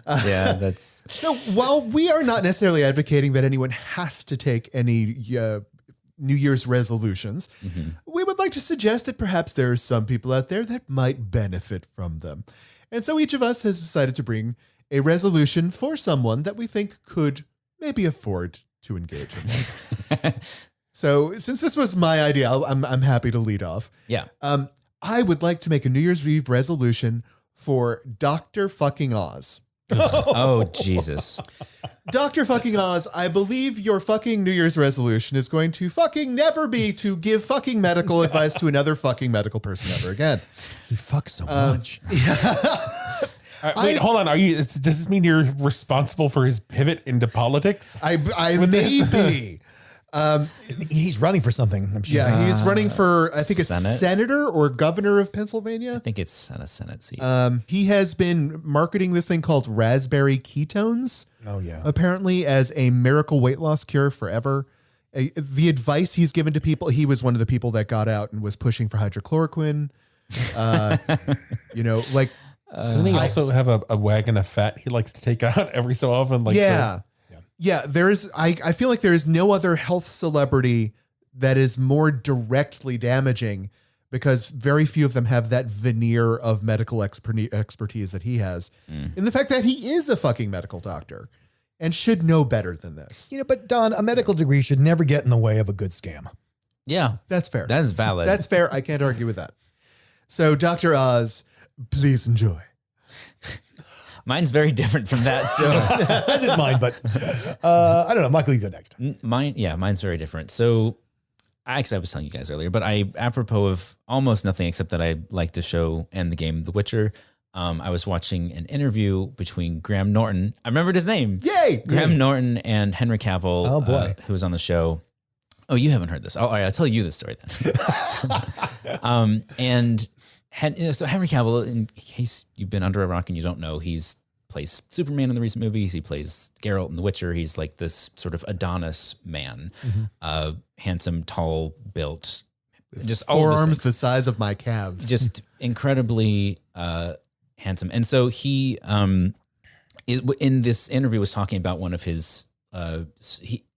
yeah, that's So while we are not necessarily advocating that anyone has to take any New Year's resolutions, we would like to suggest that perhaps there are some people out there that might benefit from them. And so each of us has decided to bring a resolution for someone that we think could maybe afford to engage in one. So since this was my idea, I'm happy to lead off. yeah. I would like to make a New Year's Eve resolution for Dr. fucking Oz. Oh Jesus. Dr. fucking Oz, I believe your fucking New Year's resolution is going to fucking never be to give fucking medical advice to another fucking medical person ever again. You fuck so much. Wait, hold on. Does this mean you're responsible for his pivot into politics? I may be. He's running for something, I'm sure. Yeah, he's running for, I think it's Senate? senator or governor of Pennsylvania. I think it's a Senate seat. He has been marketing this thing called raspberry ketones. Oh, yeah. Apparently as a miracle weight loss cure forever. The advice he's given to people, he was one of the people that got out and was pushing for hydrochloroquine. Like, Doesn't he also have a wagon of fat he likes to take out every so often? Like yeah. There is. I feel like there is no other health celebrity that is more directly damaging, because very few of them have that veneer of medical expertise that he has, in the fact that he is a fucking medical doctor and should know better than this. But Don, a medical degree should never get in the way of a good scam. yeah. That's fair. That is valid. That's fair. I can't argue with that. So, Dr. Oz, please enjoy. Mine's very different from that. So That's his mind, but I don't know. Michael, you go next. mine's very different. So I was telling you guys earlier, but apropos of almost nothing except that I like the show and the game The Witcher. I was watching an interview between Graham Norton. I remembered his name. Yay! Graham Norton and Henry Cavill, Oh, boy. who was on the show. Oh, you haven't heard this. All right, I'll tell you the story then. So Henry Cavill, in case you've been under a rock and you don't know, plays Superman in the recent movies. He plays Geralt in The Witcher. He's like this sort of Adonis man, handsome, tall, built, just all of those Forearms things. the size of my calves. Just incredibly handsome. And so he, in this interview, was talking about one of his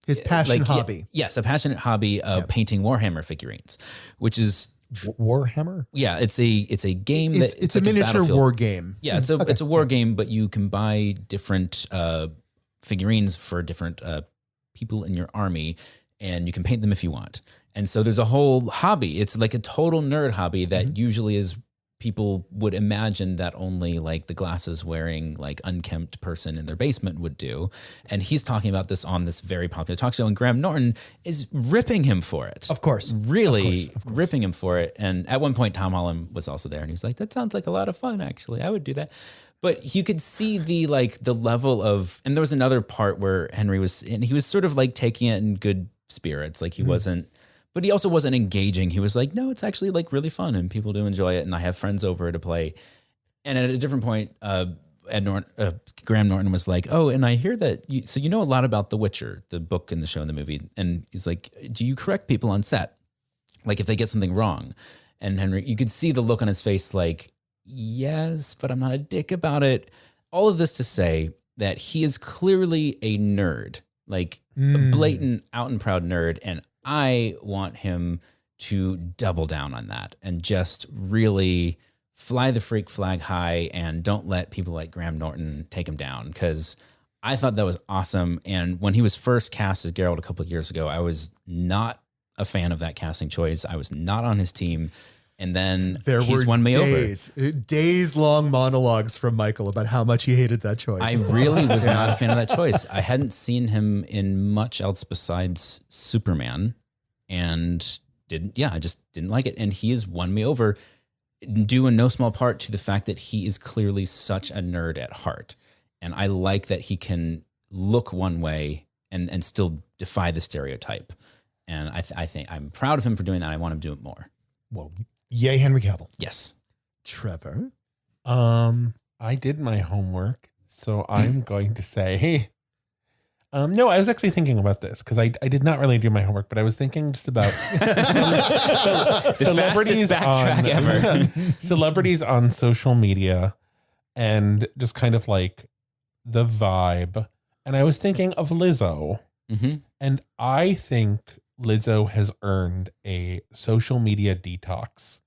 his passion hobby. Yes, a passionate hobby of painting Warhammer figurines, which is Warhammer? it's a game It's a like miniature Battlefield. war game. Yeah, it's a war game, but you can buy different figurines for different people in your army, and you can paint them if you want. And so there's a whole hobby. It's like a total nerd hobby that usually is people would imagine that only like the glasses wearing like unkempt person in their basement would do. And he's talking about this on this very popular talk show, and Graham Norton is ripping him for it. Of course. Really Of course. ripping him for it. And at one point, Tom Holland was also there, and he was like, that sounds like a lot of fun, actually. I would do that. But you could see the level of, and there was another part where Henry was, and he was sort of like taking it in good spirits. Like he wasn't, but he also wasn't engaging. He was like, no, it's actually like really fun and people do enjoy it. And I have friends over to play. And at a different point, Graham Norton was like, oh, and I hear that you know a lot about The Witcher, the book and the show and the movie. And he's like, do you correct people on set? Like if they get something wrong? And Henry, you could see the look on his face like, yes, but I'm not a dick about it. All of this to say that he is clearly a nerd, like a blatant, out and proud nerd. And I want him to double down on that and just really fly the freak flag high and don't let people like Graham Norton take him down, because I thought that was awesome. And when he was first cast as Geralt a couple of years ago, I was not a fan of that casting choice. I was not on his team. And then he's won me over. Days long monologues from Michael about how much he hated that choice. I really was not a fan of that choice. I hadn't seen him in much else besides Superman, and I just didn't like it. And he has won me over, due in no small part to the fact that he is clearly such a nerd at heart. And I like that he can look one way and still defy the stereotype. And I think I'm proud of him for doing that. I want him to do it more. Well, yay, Henry Cavill. Yes. Trevor. I did my homework, so I'm going to say, no, I was actually thinking about this because I did not really do my homework, but I was thinking just about celebrities backtrack ever. celebrities on social media and just kind of like the vibe. And I was thinking of Lizzo, Mm-hmm. and I think Lizzo has earned a social media detox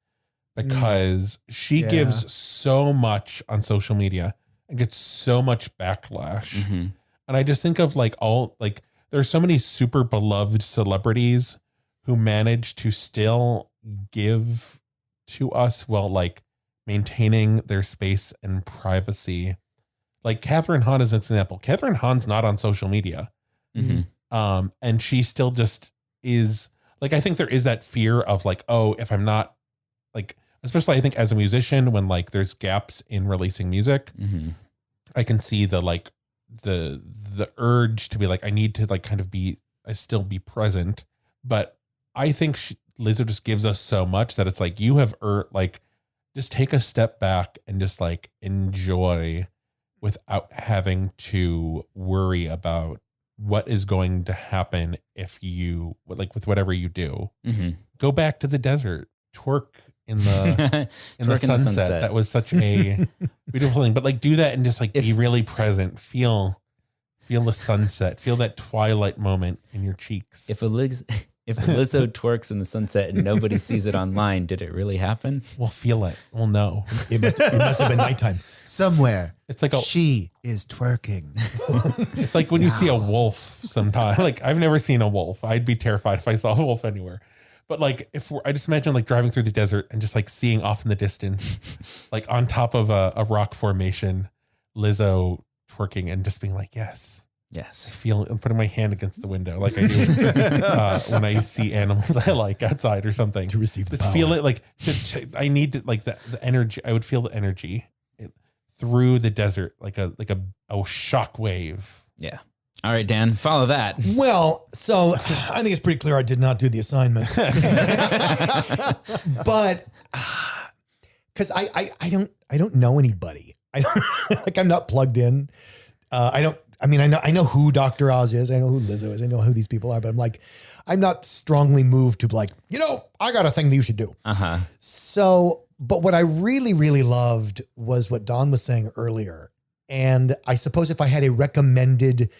because she Yeah. gives so much on social media and gets so much backlash. Mm-hmm. And I just think of there's so many super beloved celebrities who manage to still give to us while like maintaining their space and privacy. Like Catherine Hahn is an example. Catherine Hahn's not on social media. Mm-hmm. And she still just is like, I think there is that fear of like, oh, if I'm not like, especially I think as a musician, when like there's gaps in releasing music, Mm-hmm. I can see the like the urge to be like, I need to like kind of still be present. But I think Lizzo just gives us so much that it's like, you have like, just take a step back and just like enjoy without having to worry about what is going to happen if you like with whatever you do. Mm-hmm. Go back to the desert, twerk in the in the Twerk in the sunset. sunset. That was such a beautiful thing. But like do that and just like be really present. Feel the sunset. Feel that twilight moment in your cheeks. If Lizzo twerks in the sunset and nobody sees it online, did it really happen? We'll feel it. We'll know. It must have been nighttime. Somewhere. It's like she is twerking. it's like when you see a wolf sometime. Like I've never seen a wolf. I'd be terrified if I saw a wolf anywhere. But like I just imagine like driving through the desert and just like seeing off in the distance, like on top of a rock formation, Lizzo twerking and just being like, yes. Yes. I'm putting my hand against the window like I do when I see animals I like outside or something. To receive the just power. feel it like I need to like the energy. I would feel the energy through the desert like a shock wave. Yeah. All right, Dan, follow that. Well, so I think it's pretty clear I did not do the assignment. But because I don't know anybody. I don't like I'm not plugged in. I know who Dr. Oz is. I know who Lizzo is. I know who these people are, but I'm not strongly moved to like, I got a thing that you should do. Uh-huh. So, but what I really, really loved was what Don was saying earlier. And I suppose if I had a recommended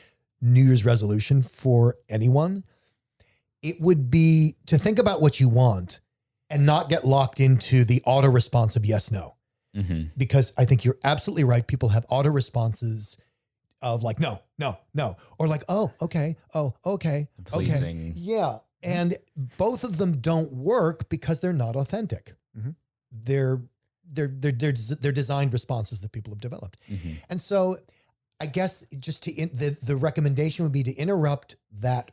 New Year's resolution for anyone, it would be to think about what you want and not get locked into the auto response of yes, no. Mm-hmm. Because I think you're absolutely right. People have auto responses of like, no, or like, oh, okay. Pleasing. Okay. Yeah. And both of them don't work because they're not authentic. Mm-hmm. They're designed responses that people have developed. Mm-hmm. And so I guess just the recommendation would be to interrupt that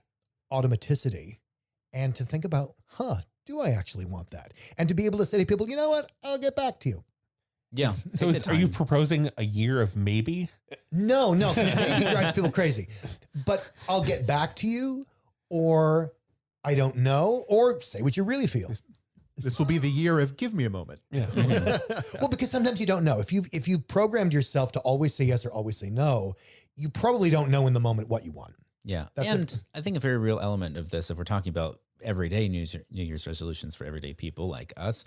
automaticity and to think about, do I actually want that? And to be able to say to people, you know what, I'll get back to you. Yeah. So are you proposing a year of maybe? No, because maybe drives people crazy. But I'll get back to you, or I don't know, or say what you really feel. This will be the year of give me a moment. Yeah. Well, because sometimes you don't know. If you've programmed yourself to always say yes or always say no, you probably don't know in the moment what you want. Yeah. That's and it. I think a very real element of this, if we're talking about everyday New Year's resolutions for everyday people like us,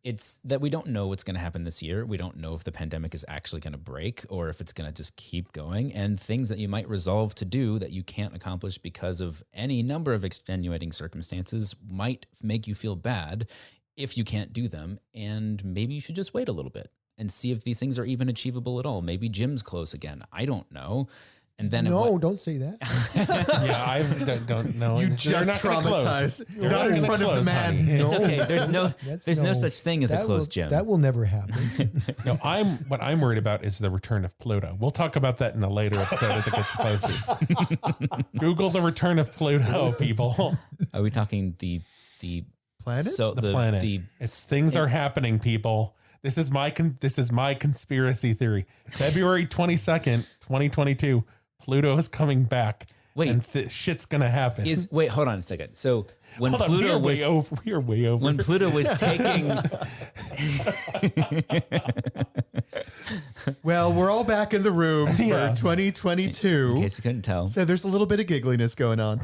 it's that we don't know what's going to happen this year. We don't know if the pandemic is actually going to break or if it's going to just keep going, and things that you might resolve to do that you can't accomplish because of any number of extenuating circumstances might make you feel bad if you can't do them. And maybe you should just wait a little bit and see if these things are even achievable at all. Maybe gym's close again. I don't know. And then don't say that. Yeah, I don't know. You They're just not gonna close. traumatized. They're Not in gonna front of the close, man. honey. it's okay. There's no such thing as a That closed will- gym. That will never happen. No, what I'm worried about is the return of Pluto. We'll talk about that in a later episode as it gets closer. Google the return of Pluto, people. Are we talking the Planet? The planet. Things are happening, people. This is my conspiracy theory. February 22nd, 2022. Pluto is coming back. Wait. and shit's gonna happen. Wait, hold on a second. So when Hold on, we Pluto are was way over. We are way over. when Pluto was taking Well, we're all back in the room for Yeah. 2022. In case you couldn't tell. So there's a little bit of giggliness going on.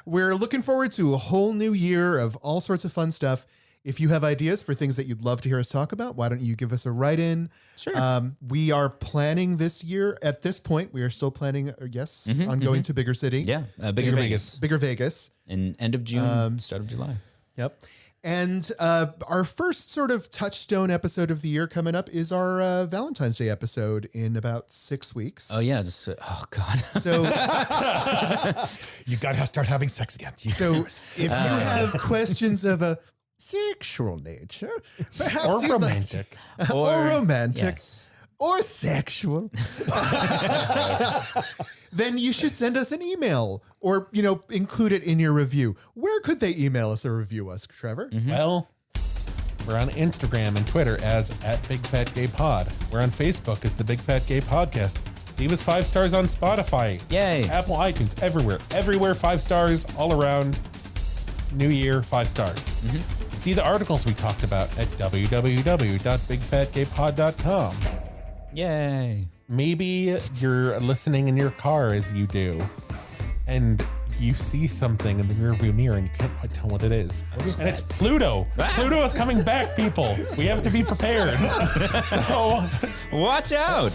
We're looking forward to a whole new year of all sorts of fun stuff. If you have ideas for things that you'd love to hear us talk about, why don't you give us a write-in? Sure. We are planning this year. At this point, we are still planning, on going to Bigger City. Yeah. Bigger Vegas. Bigger Vegas. In end of June, start of July. Yep. And our first sort of touchstone episode of the year coming up is our Valentine's Day episode in about 6 weeks. Oh, yeah. Just, oh, God. So, You got to start having sex again. Jesus so Christ. if you have questions of a sexual nature, perhaps Or you'd like- romantic. or romantic, Yes. or sexual, then you should send us an email or, include it in your review. Where could they email us or review us, Trevor? Well, we're on Instagram and Twitter as @BigFatGayPod. We're on Facebook as the Big Fat Gay Podcast. Leave us 5 stars on Spotify. Yay. Apple, iTunes, everywhere. Everywhere 5 stars all around. New Year, 5 stars. See the articles we talked about at www.bigfatgaypod.com. Yay. Maybe you're listening in your car as you do, and you see something in the rearview mirror and you can't quite tell what it is. And it's Pluto. Pluto is coming back, people. We have to be prepared. So Watch out.